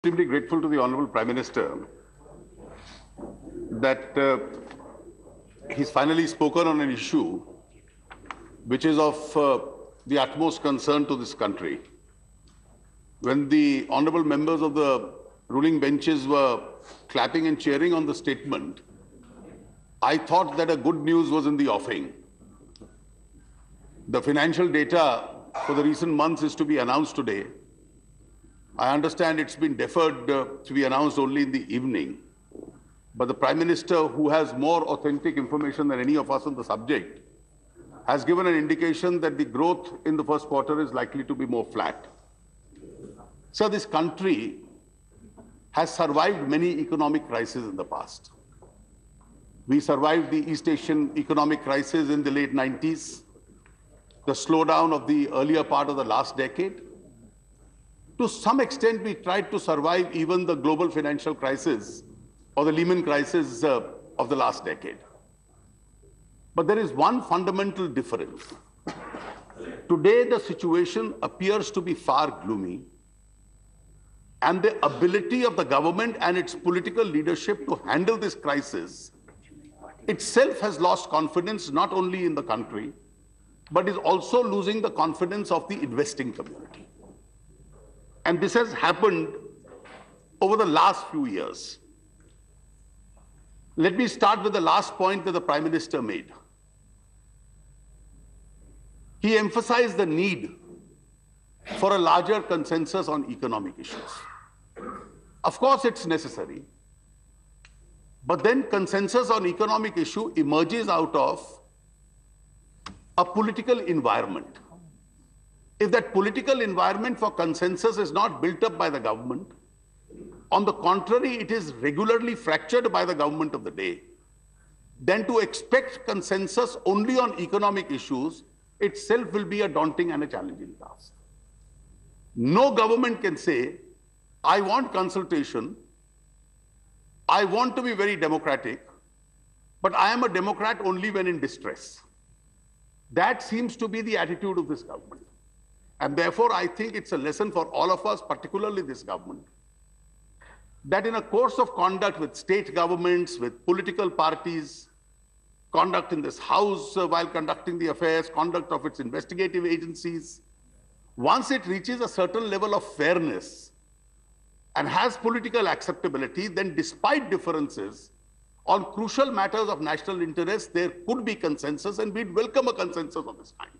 Extremely grateful to the Honorable Prime Minister that he's finally spoken on an issue which is of the utmost concern to this country. When the honorable members of the ruling benches were clapping and cheering on the statement, I thought that a good news was in the offing. The financial data for the recent months is to be announced today. I understand it's been deferred to be announced only in the evening. But the Prime Minister, who has more authentic information than any of us on the subject, has given an indication that the growth in the first quarter is likely to be more flat. So this country has survived many economic crises in the past. We survived the East Asian economic crisis in the late 90s, the slowdown of the earlier part of the last decade. To some extent, we tried to survive even the global financial crisis or the Lehman crisis of the last decade. But there is one fundamental difference. Today, the situation appears to be far gloomy, and the ability of the government and its political leadership to handle this crisis itself has lost confidence not only in the country, but is also losing the confidence of the investing community. And this has happened over the last few years. Let me start with the last point that the Prime Minister made. He emphasized the need for a larger consensus on economic issues. Of course, it's necessary. But then consensus on economic issue emerges out of a political environment. If that political environment for consensus is not built up by the government, on the contrary, it is regularly fractured by the government of the day, then to expect consensus only on economic issues itself will be a daunting and a challenging task. No government can say, I want consultation, I want to be very democratic, but I am a democrat only when in distress. That seems to be the attitude of this government. And therefore, I think it's a lesson for all of us, particularly this government, that in a course of conduct with state governments, with political parties, conduct in this House while conducting the affairs, conduct of its investigative agencies, once it reaches a certain level of fairness and has political acceptability, then despite differences on crucial matters of national interest, there could be consensus, and we'd welcome a consensus of this kind.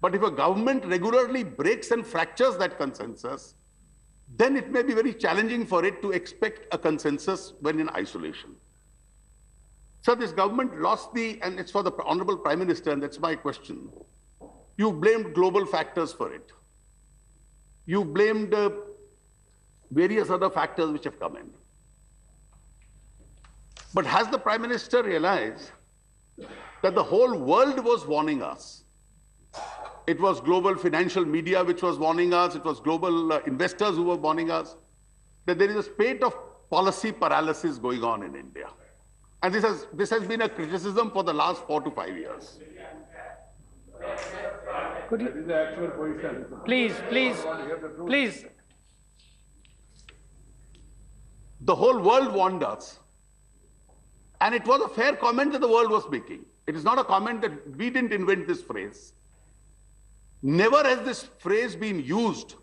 But if a government regularly breaks and fractures that consensus, then it may be very challenging for it to expect a consensus when in isolation. So this government lost and it's for the Honorable Prime Minister, and that's my question. You blamed global factors for it. You blamed various other factors which have come in. But has the Prime Minister realized that the whole world was warning us? It was global financial media which was warning us. It was global investors who were warning us that there is a spate of policy paralysis going on in India. And this has been a criticism for the last 4 to 5 years. Could you, that is the actual position. please. The whole world warned us. And it was a fair comment that the world was making. It is not a comment that we didn't invent this phrase. Never has this phrase been used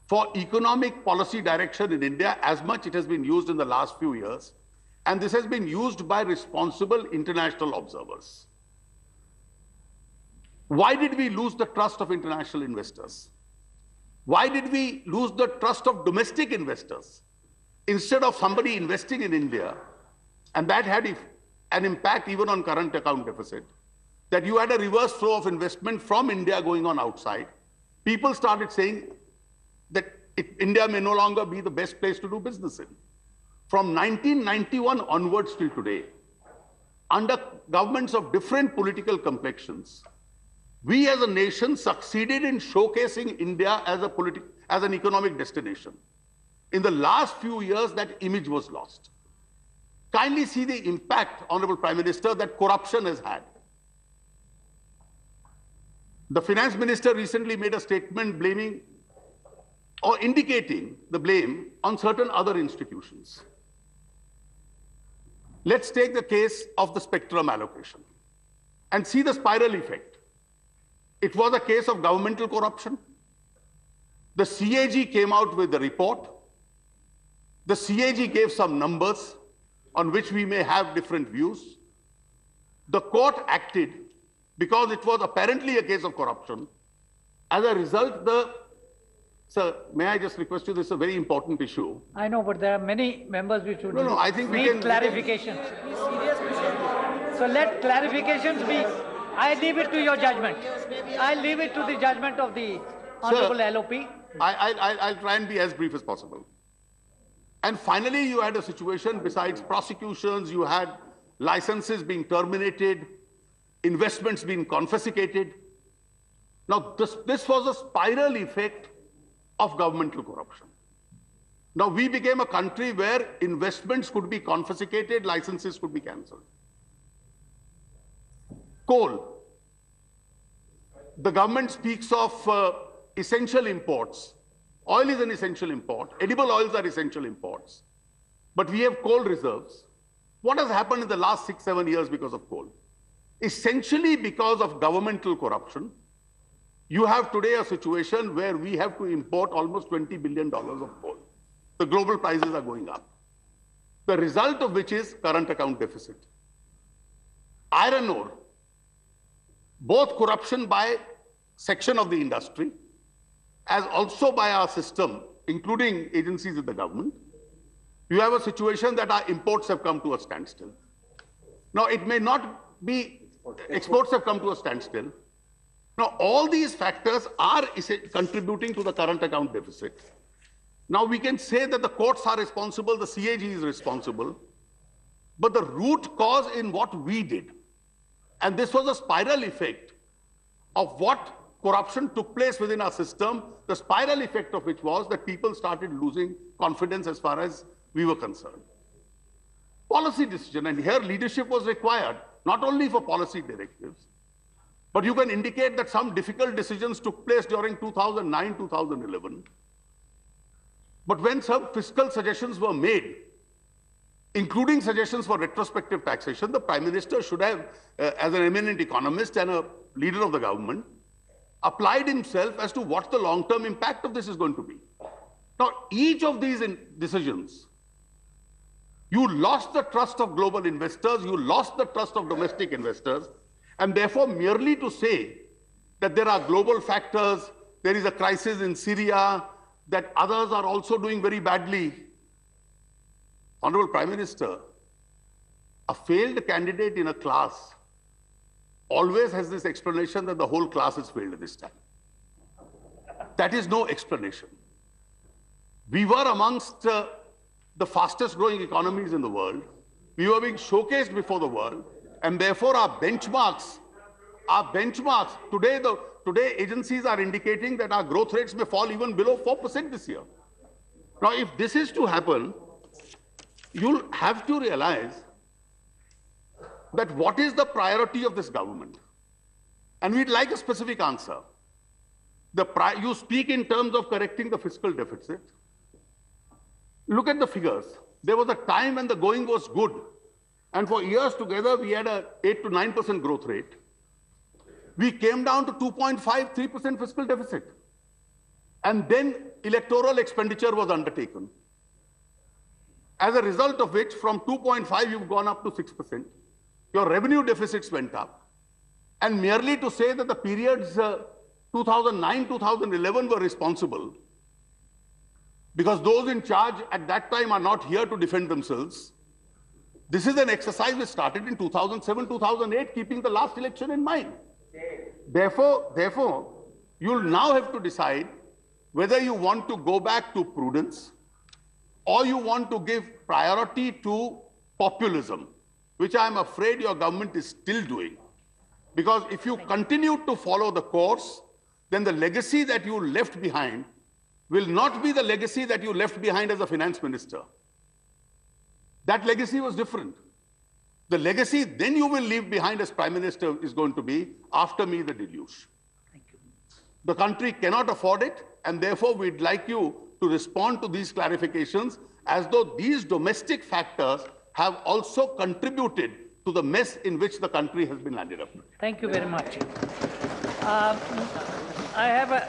for economic policy direction in India as much it has been used in the last few years. And this has been used by responsible international observers. Why did we lose the trust of international investors? Why did we lose the trust of domestic investors? Instead of somebody investing in India, and that had an impact even on current account deficit, that you had a reverse flow of investment from India going on outside. People started saying that India may no longer be the best place to do business in. From 1991 onwards till today, under governments of different political complexions, we as a nation succeeded in showcasing India as an economic destination. In the last few years, that image was lost. Kindly see the impact, Honorable Prime Minister, that corruption has had. The finance minister recently made a statement blaming or indicating the blame on certain other institutions. Let's take the case of the spectrum allocation and see the spiral effect. It was a case of governmental corruption. The CAG came out with the report. The CAG gave some numbers on which we may have different views. The court acted because it was apparently a case of corruption. As a result, sir, may I just request you, this is a very important issue. I know, but there are many members which would I think need clarifications. So let clarifications be. I leave it to your judgment. I leave it to the judgment of the Honorable LOP. I'll try and be as brief as possible. And finally, you had a situation, besides prosecutions, you had licenses being terminated, investments being confiscated. Now, this was a spiral effect of governmental corruption. Now, we became a country where investments could be confiscated, licenses could be cancelled. Coal. The government speaks of essential imports. Oil is an essential import. Edible oils are essential imports. But we have coal reserves. What has happened in the last 6-7 years because of coal? Essentially because of governmental corruption, you have today a situation where we have to import almost $20 billion of coal. The global prices are going up. The result of which is current account deficit. Iron ore, both corruption by section of the industry, as also by our system, including agencies of the government, you have a situation that our imports have come to a standstill. Now, it may not be, exports have come to a standstill. Now, all these factors are contributing to the current account deficit. Now, we can say that the courts are responsible, the CAG is responsible, but the root cause in what we did, and this was a spiral effect of what corruption took place within our system, the spiral effect of which was that people started losing confidence as far as we were concerned. Policy decision, and here leadership was required, not only for policy directives, but you can indicate that some difficult decisions took place during 2009, 2011. But when some fiscal suggestions were made, including suggestions for retrospective taxation, the Prime Minister should have, as an eminent economist and a leader of the government, applied himself as to what the long-term impact of this is going to be. Now, each of these decisions, you lost the trust of global investors, you lost the trust of domestic investors, and therefore merely to say that there are global factors, there is a crisis in Syria, that others are also doing very badly. Honorable Prime Minister, a failed candidate in a class always has this explanation that the whole class has failed this time. That is no explanation. We were amongst the fastest growing economies in the world. We were being showcased before the world, and therefore our benchmarks, today agencies are indicating that our growth rates may fall even below 4% this year. Now, if this is to happen, you'll have to realize that what is the priority of this government? And we'd like a specific answer. You speak in terms of correcting the fiscal deficit. Look at the figures. There was a time when the going was good. And for years together, we had a 8 to 9% growth rate. We came down to 2.5, 3% fiscal deficit. And then electoral expenditure was undertaken. As a result of which, from 2.5, you've gone up to 6%. Your revenue deficits went up. And merely to say that the periods 2009, 2011 were responsible, because those in charge at that time are not here to defend themselves. This is an exercise which started in 2007, 2008, keeping the last election in mind. Therefore, you'll now have to decide whether you want to go back to prudence or you want to give priority to populism, which I'm afraid your government is still doing. Because if you continue to follow the course, then the legacy that you left behind will not be the legacy that you left behind as a finance minister. That legacy was different. The legacy then you will leave behind as Prime Minister is going to be, after me the deluge. The country cannot afford it. and therefore we'd like you to respond to these clarifications as though these domestic factors have also contributed to the mess in which the country has been landed up. Thank you very much. I have a